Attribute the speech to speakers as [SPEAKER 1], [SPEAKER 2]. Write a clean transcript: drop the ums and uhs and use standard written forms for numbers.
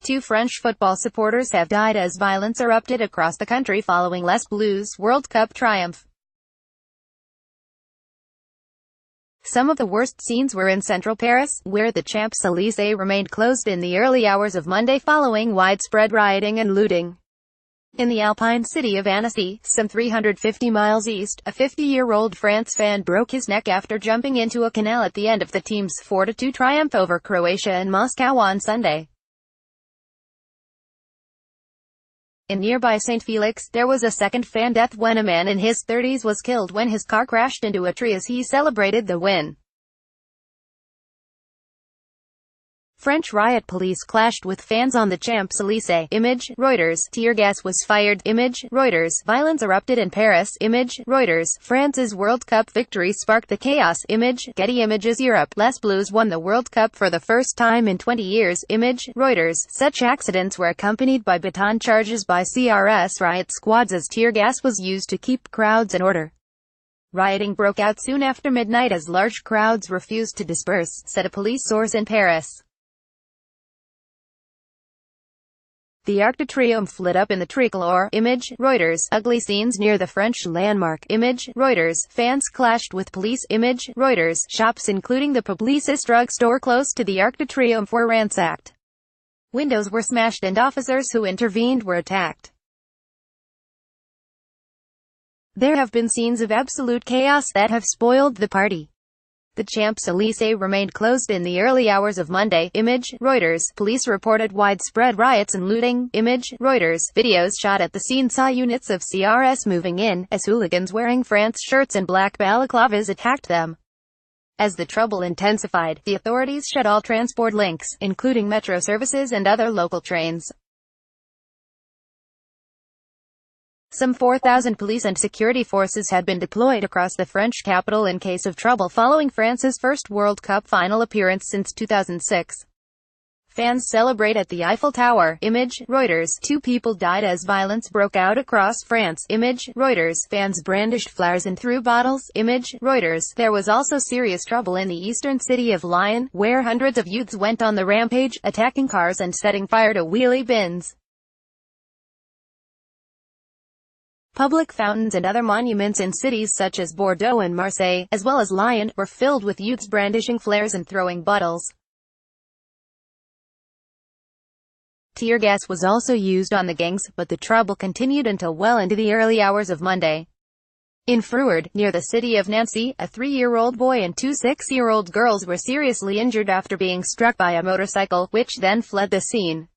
[SPEAKER 1] Two French football supporters have died as violence erupted across the country following Les Bleus' World Cup triumph. Some of the worst scenes were in central Paris, where the Champs-Élysées remained closed in the early hours of Monday following widespread rioting and looting. In the Alpine city of Annecy, some 350 miles east, a 50-year-old France fan broke his neck after jumping into a canal at the end of the team's 4-2 triumph over Croatia in Moscow on Sunday. In nearby St. Felix, there was a second fan death when a man in his 30s was killed when his car crashed into a tree as he celebrated the win. French riot police clashed with fans on the Champs-Élysées. Image, Reuters. Tear gas was fired. Image, Reuters. Violence erupted in Paris. Image, Reuters. France's World Cup victory sparked the chaos. Image, Getty Images. Europe. Les Bleus won the World Cup for the first time in 20 years. Image, Reuters. Such accidents were accompanied by baton charges by CRS riot squads as tear gas was used to keep crowds in order. Rioting broke out soon after midnight as large crowds refused to disperse, said a police source in Paris. The Arc de Triomphe lit up in the tricolor. Image, Reuters. Ugly scenes near the French landmark. Image, Reuters. Fans clashed with police. Image, Reuters. Shops including the Publicis drugstore close to the Arc de Triomphe were ransacked. Windows were smashed and officers who intervened were attacked. There have been scenes of absolute chaos that have spoiled the party. The Champs-Élysées remained closed in the early hours of Monday. Image, Reuters. Police reported widespread riots and looting. Image, Reuters. Videos shot at the scene saw units of CRS moving in, as hooligans wearing France shirts and black balaclavas attacked them. As the trouble intensified, the authorities shut all transport links, including metro services and other local trains. Some 4,000 police and security forces had been deployed across the French capital in case of trouble following France's first World Cup final appearance since 2006. Fans celebrate at the Eiffel Tower. Image, Reuters. Two people died as violence broke out across France. Image, Reuters. Fans brandished flares and threw bottles. Image, Reuters. There was also serious trouble in the eastern city of Lyon, where hundreds of youths went on the rampage, attacking cars and setting fire to wheelie bins. Public fountains and other monuments in cities such as Bordeaux and Marseille, as well as Lyon, were filled with youths brandishing flares and throwing bottles. Tear gas was also used on the gangs, but the trouble continued until well into the early hours of Monday. In Freuard, near the city of Nancy, a 3-year-old boy and two 6-year-old girls were seriously injured after being struck by a motorcycle, which then fled the scene.